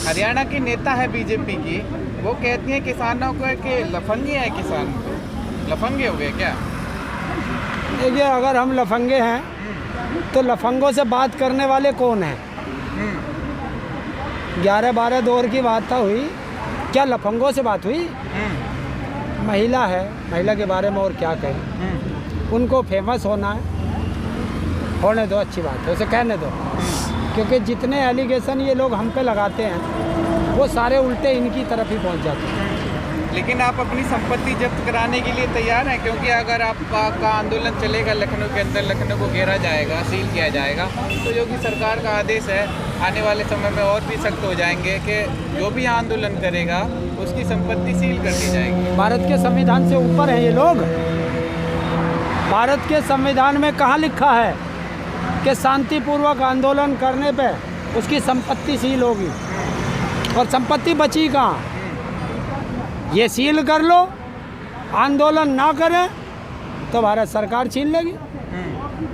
हरियाणा की नेता है बीजेपी की, वो कहती हैं किसानों को कि लफंगे हैं किसान, लफंगे हो गए क्या? देखिए, अगर हम लफंगे हैं तो लफंगों से बात करने वाले कौन हैं? 11-12 दौर की बात हुई, क्या लफंगों से बात हुई? महिला है, महिला के बारे में और क्या कहें? उनको फेमस होना है, होने दो, अच्छी बात है, उसे कहने दो। क्योंकि जितने एलिगेशन ये लोग हम पे लगाते हैं वो सारे उल्टे इनकी तरफ ही पहुंच जाते हैं। लेकिन आप अपनी संपत्ति जब्त कराने के लिए तैयार हैं? क्योंकि अगर आपका आंदोलन चलेगा लखनऊ के अंदर, लखनऊ को घेरा जाएगा, सील किया जाएगा, तो योगी सरकार का आदेश है आने वाले समय में और भी सख्त हो जाएंगे कि जो भी आंदोलन करेगा उसकी संपत्ति सील कर दी जाएगी। भारत के संविधान से ऊपर हैं ये लोग। भारत के संविधान में कहाँ लिखा है कि शांतिपूर्वक आंदोलन करने पे उसकी संपत्ति सील होगी? और संपत्ति बची कहाँ? ये सील कर लो, आंदोलन ना करें तो भारत सरकार छीन लेगी।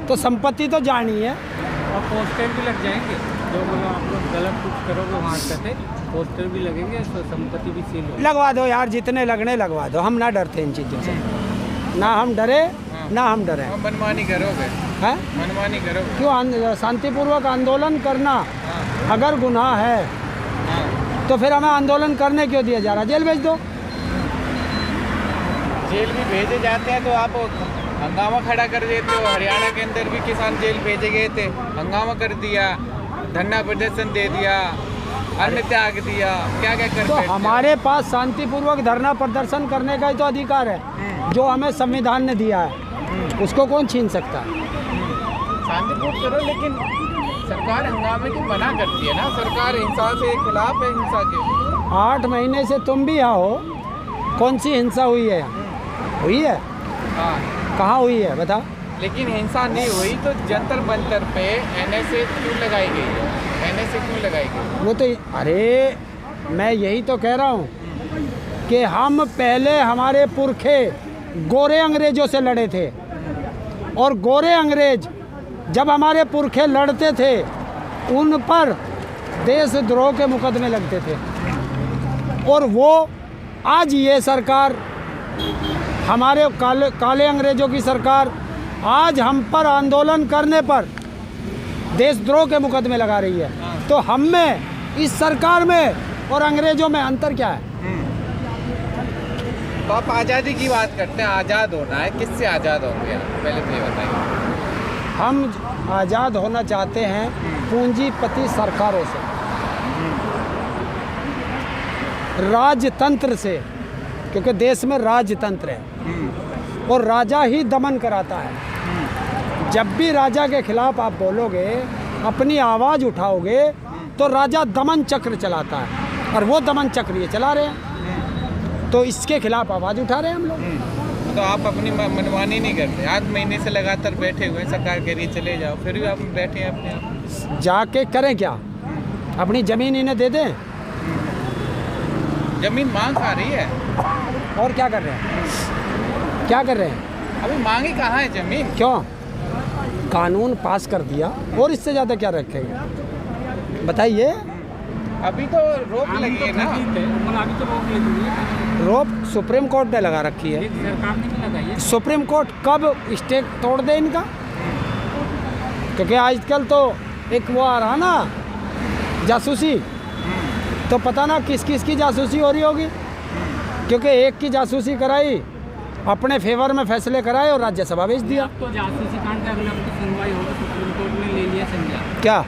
तो संपत्ति तो जानी है। और पोस्टर भी लग जाएंगे, जो आप लोग गलत कुछ करोगे वहाँ से पोस्टर भी लगेंगे, तो संपत्ति भी सील होगी। लगवा दो यार, जितने लगने लगवा दो, हम ना डरते इन चीज़ों से, ना हम डरे ना हम डरे। मनमानी करोगे? है मनमानी करोगे? क्यों? शांतिपूर्वक आंदोलन करना अगर गुनाह है तो फिर हमें आंदोलन करने क्यों दिया जा रहा? जेल भेज दो। जेल भी भेजे जाते हैं तो आप हंगामा खड़ा कर देते हो। हरियाणा के अंदर भी किसान जेल भेजे गए थे, हंगामा कर दिया, धरना प्रदर्शन दे दिया, अन्न त्याग दिया, क्या क्या कर तो बैठते हो? हमारे पास शांतिपूर्वक धरना प्रदर्शन करने का ही तो अधिकार है जो हमें संविधान ने दिया है, उसको कौन छीन सकता है? शांतिपूर्ण करो, लेकिन सरकार हंगामे की मना करती है ना। सरकार हिंसा से खिलाफ है, हिंसा के। 8 महीने से तुम भी यहाँ हो, कौन सी हिंसा हुई है? हुई है? हाँ, कहाँ हुई है बता? लेकिन हिंसा नहीं हुई तो जंतर मंतर पे एनएसए क्यों लगाई गई है? एनएसए क्यों लगाई गई? वो तो, अरे मैं यही तो कह रहा हूँ कि हम पहले, हमारे पुरखे गोरे अंग्रेजों से लड़े थे, और गोरे अंग्रेज जब हमारे पुरखे लड़ते थे उन पर देशद्रोह के मुकदमे लगते थे। और वो आज ये सरकार, हमारे काले अंग्रेजों की सरकार, आज हम पर आंदोलन करने पर देशद्रोह के मुकदमे लगा रही है। तो हम में, इस सरकार में और अंग्रेजों में अंतर क्या है? तो आप आज़ादी की बात करते हैं, आज़ाद होना है, किससे आज़ाद होंगे आप? पहले तो ये बताइए। हम आज़ाद होना चाहते हैं पूंजीपति सरकारों से, राजतंत्र से, क्योंकि देश में राजतंत्र है और राजा ही दमन कराता है। जब भी राजा के खिलाफ आप बोलोगे, अपनी आवाज़ उठाओगे, तो राजा दमन चक्र चलाता है, और वो दमन चक्र ये चला रहे हैं। तो इसके खिलाफ आवाज़ उठा रहे हैं हम लोग। तो आप अपनी मनमानी नहीं करते? 8 महीने से लगातार बैठे हुए हैं, सरकार कह रही है चले जाओ, फिर भी आप बैठे हैं अपने आप। जाके करें क्या? अपनी ज़मीन इन्हें दे दें? जमीन मांग खा रही है। और क्या कर रहे हैं? क्या कर रहे हैं? अभी मांगी कहाँ है जमीन? क्यों? कानून पास कर दिया, और इससे ज़्यादा क्या रखेंगे बताइए? अभी तो रोक लगी है ना। अभी तो रोक लगी है, रोक सुप्रीम कोर्ट ने लगा रखी है। सरकार ने भी लगाई है। सुप्रीम कोर्ट कब स्टे तोड़ दे इनका? क्योंकि आजकल तो एक वो आ रहा ना, जासूसी, तो पता ना किस किस की जासूसी हो रही होगी। क्योंकि एक की जासूसी कराई, अपने फेवर में फैसले कराए और राज्यसभा भेज दिया। तो जासूसी कांड का अगले हफ्ते सुनवाई होगी, सुप्रीम कोर्ट ने ले लिया संज्ञान। क्या?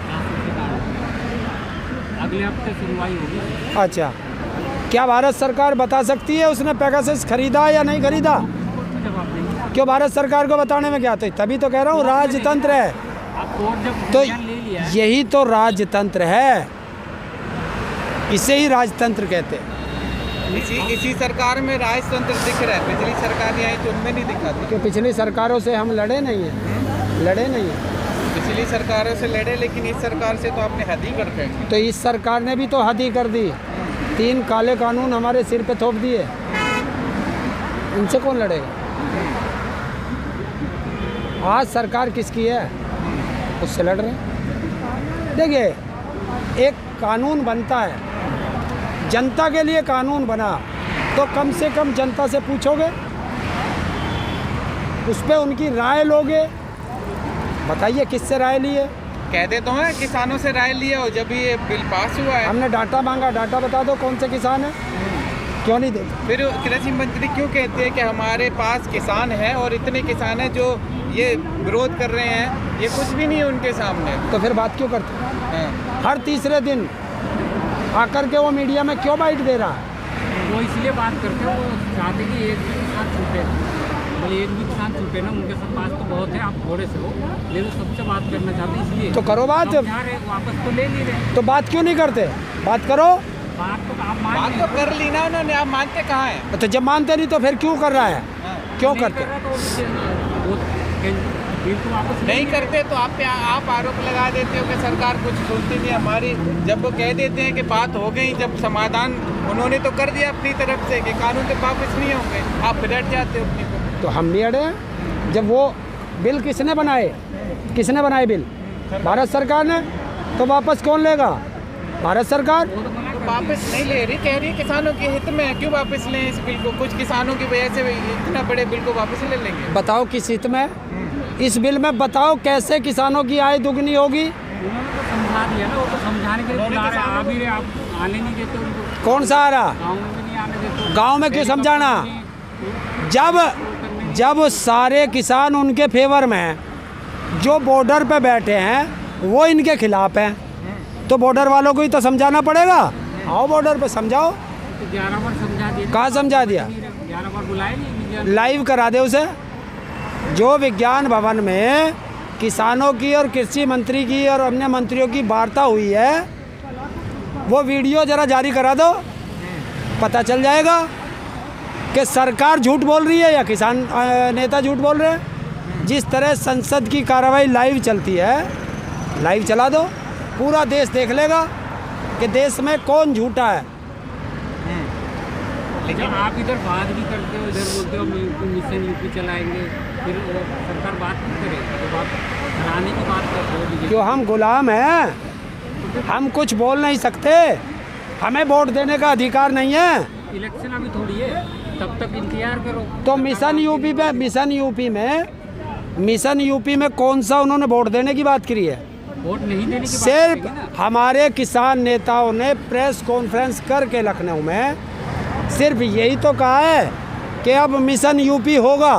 जासूसी कांड अगले हफ्ते सुनवाई होगी। अच्छा, क्या भारत सरकार बता सकती है उसने पेगासस खरीदा या नहीं खरीदा? जवाब देंगे। क्यों? भारत सरकार को बताने में क्या? तो तभी तो कह रहा हूँ राजतंत्र है। अब कोर्ट जब तो संज्ञान ले लिया है, यही तो राजतंत्र है, इसे ही राजतंत्र कहते हैं। इसी सरकार में राजतंत्र दिख रहा है। पिछली सरकार आई तो उनमें नहीं दिखा था। कि पिछली सरकारों से हम लड़े नहीं हैं, लड़े नहीं हैं। पिछली सरकारों से लड़े, लेकिन इस सरकार से तो आपने हद ही कर फेंकी। तो इस सरकार ने भी तो हद ही कर दी। 3 काले कानून हमारे सिर पे थोप दिए, इनसे कौन लड़ेगा? आज सरकार किसकी है? उससे लड़ रहे हैं। देखिए, एक कानून बनता है, जनता के लिए कानून बना, तो कम से कम जनता से पूछोगे, उस पर उनकी राय लोगे। बताइए किससे राय लिए? कहते तो हैं किसानों से राय लिए हो जब ये बिल पास हुआ है। हमने डाटा मांगा, डाटा बता दो कौन से किसान हैं, क्यों नहीं देते? फिर कृषि मंत्री क्यों कहते हैं कि हमारे पास किसान हैं और इतने किसान हैं जो ये विरोध कर रहे हैं, ये कुछ भी नहीं है उनके सामने। तो फिर बात क्यों करते हैं? हाँ। हर तीसरे दिन आकर के वो मीडिया में क्यों बाइट दे रहा है? वो इसलिए बात करते हैं, वो चाहते कि एक भी किसान छूटे, बोले एक भी किसान छूटे ना, उनके सब पास तो बहुत है, आप थोड़े से हो, लेकिन सबसे बात करना चाहते हैं, इसलिए तो करो बात। समझा रहे, वापस तो ले नहीं रहे। तो बात क्यों नहीं करते? बात करो। बात तो आप मान बात तो कर ली ना उन्होंने, आप मानते कहाँ हैं? तो जब मानते नहीं तो फिर क्यों कर रहा है? क्यों करते? बिल तो वापस नहीं करते तो आप आरोप लगा देते हो कि सरकार कुछ सुनती नहीं हमारी। जब वो कह देते हैं कि बात हो गई, जब समाधान उन्होंने तो कर दिया अपनी तरफ से कि कानून तो वापस नहीं होंगे, आप फिर हट जाते हो अपनी को। तो हम भी अड़े हैं। जब वो बिल किसने बनाए? किसने बनाए बिल? भारत सरकार ने। तो वापस कौन लेगा? भारत सरकार। वापस नहीं ले रही, कह रही है किसानों के हित में, क्यों वापस लें इस बिल को? कुछ किसानों की वजह से इतना बड़े बिल को वापस ले लेंगे। बताओ किस हित में? इस बिल में बताओ कैसे किसानों की आय दुगनी होगी? उन्होंने तो समझा दिया ना, वो तो समझाने के लिए बुला रहे हैं, आ भी रहे, आप आने नहीं देते उनको। कौन सा आ रहा? गाँव में भी नहीं आने देते। गांव में क्यों समझाना? जब सारे किसान उनके फेवर में हैं, जो बॉर्डर पे बैठे हैं वो इनके खिलाफ हैं, तो बॉर्डर वालों को ही तो समझाना पड़ेगा। आओ बॉर्डर पे समझाओ। तो 11 बार समझा दिया। कहाँ समझा दिया? 11 बार बुलाए नहीं। लाइव करा दे उसे। जो विज्ञान भवन में किसानों की और कृषि मंत्री की और अन्य मंत्रियों की वार्ता हुई है, वो वीडियो जरा जारी करा दो, पता चल जाएगा कि सरकार झूठ बोल रही है या किसान नेता झूठ बोल रहे हैं। जिस तरह संसद की कार्रवाई लाइव चलती है, लाइव चला दो, पूरा देश देख लेगा कि देश में कौन झूठा है। लेकिन आप इधर बात भी करते हो, इधर बोलते हो मिशन यूपी चलाएंगे, फिर वो सरकार बात नहीं करेगी, तो बात कराने की बात करते हो। क्यों? हम गुलाम हैं, हम कुछ बोल नहीं सकते, हमें वोट देने का अधिकार नहीं है। इलेक्शन अभी थोड़ी है, तब तक इंतजार करो। तो मिशन यूपी में कौन सा उन्होंने वोट देने की बात करी है? वोट नहीं देने की बात सिर्फ करेगी ना। हमारे किसान नेताओं ने प्रेस कॉन्फ्रेंस करके लखनऊ में सिर्फ यही तो कहा है कि अब मिशन यूपी होगा।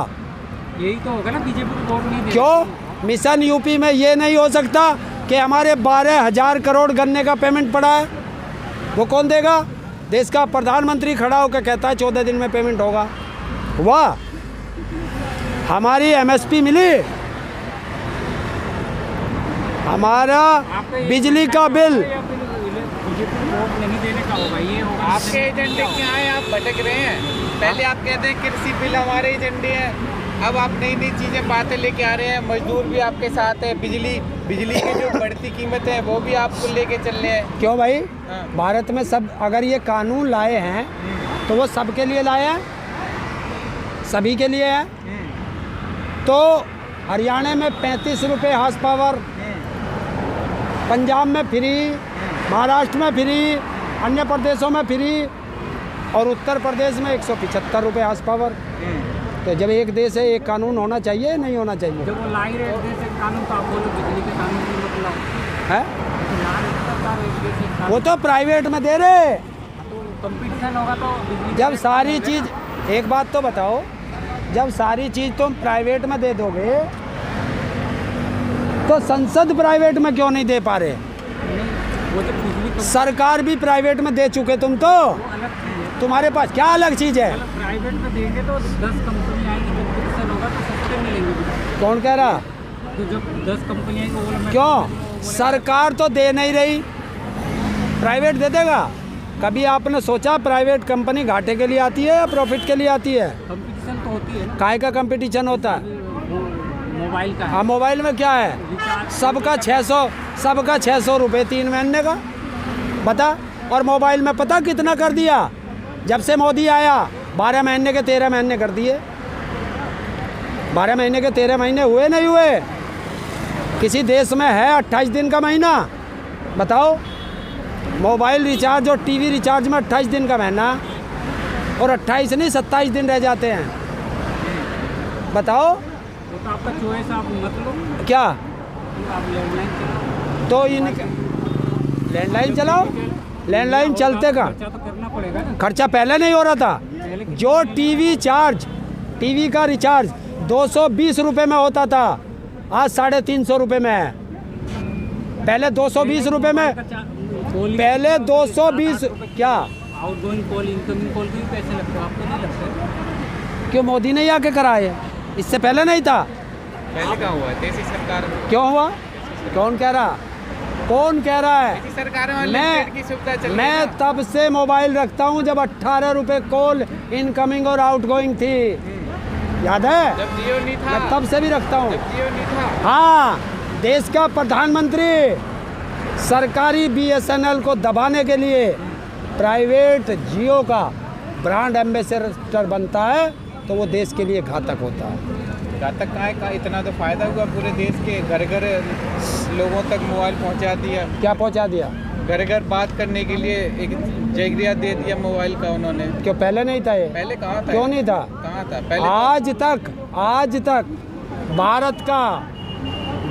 यही तो होगा ना, बीजेपी को वोट नहीं देगी। क्यों? मिशन यूपी में ये नहीं हो सकता कि हमारे 12,000 करोड़ गन्ने का पेमेंट पड़ा है, वो कौन देगा? देश का प्रधानमंत्री खड़ा होकर कहता है 14 दिन में पेमेंट होगा। वाह, हमारी एमएसपी मिली, हमारा बिजली का बिल। बीजेपी को वोट नहीं देने का होगा, ये होगा। आपके एजेंडे क्या है? आप भटक रहे हैं। पहले आप कहते हैं कृषि बिल हमारे एजेंडे हैं, अब आप नई नई चीज़ें बातें लेके आ रहे हैं। मजदूर भी आपके साथ है, बिजली की जो बढ़ती कीमतें हैं वो भी आपको लेके चल रहे हैं। क्यों भाई? हाँ। भारत में सब अगर ये कानून लाए हैं तो वो सबके लिए लाए हैं, सभी के लिए है। तो हरियाणा में 35 रुपये हाउस पावर, पंजाब में फ्री, महाराष्ट्र में फ्री, अन्य प्रदेशों में फ्री, और उत्तर प्रदेश में 175 रुपये हाउस पावर। तो जब एक देश है, एक कानून होना चाहिए, नहीं होना चाहिए? जब वो ला ही रहे देश एक कानून, तो आप बोलो बिजली के कानून की मतलब है, तो ला रहे सरकार एक देश एक वो कानून, तो प्राइवेट में दे रहे। तो कंपटीशन होगा तो बिजली जब सारी चीज़, एक बात तो बताओ, जब सारी चीज़ तुम प्राइवेट में दे दोगे तो संसद प्राइवेट में क्यों नहीं दे पा रहे? वो तो बिजली सरकार भी प्राइवेट में दे चुके तुम तो। अलग चीज़ है। तुम्हारे पास क्या अलग चीज़ है? मतलब प्राइवेट में देंगे तो 10 कंपनी आएंगी, कंपटीशन होगा तो सस्ते मिलेंगे बिजली। कौन कह रहा? तो जब 10 कंपनी आएंगी वो में क्यों? सरकार तो दे नहीं रही, प्राइवेट दे देगा। कभी आपने सोचा प्राइवेट कंपनी घाटे के लिए आती है या प्रॉफिट के लिए आती है? कंपटीशन तो होती है ना, काहे का कंपटीशन होता है? मोबाइल का है। हाँ, मोबाइल में क्या है? रिचार्ज सबका 600 रुपये 3 महीने का, बता। और मोबाइल में पता कितना कर दिया? जब से मोदी आया 12 महीने के 13 महीने कर दिए। 12 महीने के 13 महीने हुए नहीं हुए? किसी देश में है 28 दिन का महीना? बताओ। मोबाइल रिचार्ज और टीवी रिचार्ज में 28 दिन का महीना, और 28 नहीं 27 दिन रह जाते हैं। बताओ वो तो आपका चॉइस, आप मत लो, क्या? आप लैंडलाइन चलाओ। तो इन लैंडलाइन चलाओ, लैंडलाइन चलते का खर्चा तो करना पड़ेगा ना। खर्चा पहले नहीं हो रहा था। पहले जो टीवी का रिचार्ज 220 रुपये में होता था, आज 350 रुपये में है। पहले 220 रुपये में, पहले 220 क्या? आउटगोइंग कॉल, इनकमिंग कॉल के भी पैसे लगते हैं, आपको नहीं लगते? क्यों मोदी ने आके कराए? इससे पहले नहीं था। पहले क्या हुआ है देसी सरकार में? क्यों हुआ? कौन कह रहा? कौन कह रहा है? देसी सरकार में अनलिमिटेड की सुविधा चली है मैं ना। तब से मोबाइल रखता हूं जब 18 रुपये कॉल इनकमिंग और आउटगोइंग थी, याद है? जब जियो नहीं था, मैं तब से भी रखता हूं। जब जियो नहीं था। हाँ, देश का प्रधानमंत्री सरकारी BSNL को दबाने के लिए प्राइवेट जियो का ब्रांड एम्बेसडर बनता है, तो वो देश के लिए घातक होता है। घातक कहाँ है? इतना तो फायदा हुआ पूरे देश के, घर घर लोगों तक मोबाइल पहुंचा दिया। क्या पहुंचा दिया? घर घर बात करने के लिए एक जगरिया दे दिया मोबाइल का उन्होंने। क्यों पहले नहीं था ये? पहले कहाँ था? क्यों नहीं था? कहाँ था पहले? आज तक भारत का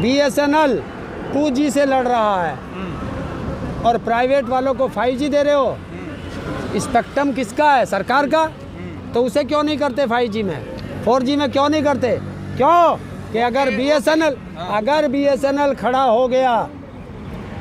BSNL 2G से लड़ रहा है, और प्राइवेट वालों को 5G दे रहे हो। स्पेक्ट्रम किसका है? सरकार का। तो उसे क्यों नहीं करते 5G में, 4G में क्यों नहीं करते? क्यों? कि अगर BSNL खड़ा हो गया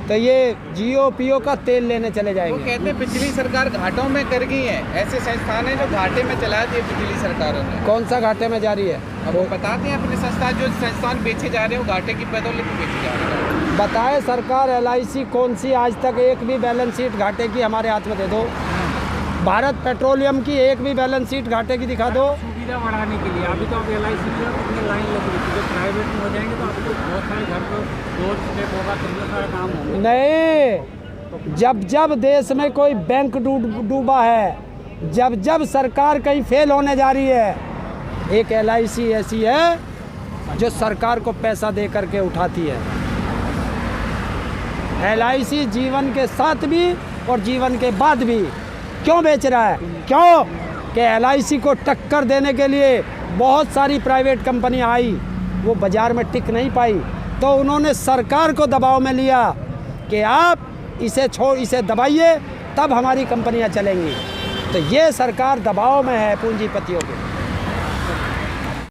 तो ये जियो पियो का तेल लेने चले वो जाएंगे। कहते हैं पिछली सरकार घाटों में कर गई है। ऐसे संस्थान है जो घाटे में चला दिए पिछली सरकारों ने। कौन सा घाटे में जारी है? अब वो बताते हैं अपने संस्थान, जो संस्थान बेचे जा रहे हो घाटे की बदौलत ही बेचे जा रहे हैं। बताए सरकार LIC कौन सी आज तक एक भी बैलेंस शीट घाटे की हमारे हाथ में दे दो। भारत पेट्रोलियम की एक भी बैलेंस शीट घाटे की दिखा दो। सुविधा बढ़ाने के लिए अभी तो अब LIC में कितनी लाइन लग रही थी, जब प्राइवेट में हो जाएंगे तो आपको बहुत सारे घर पर डोर स्टेप होगा, कितने सारे काम होंगे। नहीं, जब देश में कोई बैंक डूबा है, जब सरकार कहीं फेल होने जा रही है, एक LIC ऐसी है जो सरकार को पैसा दे करके उठाती है। LIC जीवन के साथ भी और जीवन के बाद भी क्यों बेच रहा है? क्यों? कि LIC को टक्कर देने के लिए बहुत सारी प्राइवेट कंपनियां आई, वो बाज़ार में टिक नहीं पाई, तो उन्होंने सरकार को दबाव में लिया कि आप इसे दबाइए, तब हमारी कंपनियां चलेंगी। तो ये सरकार दबाव में है पूंजीपतियों के।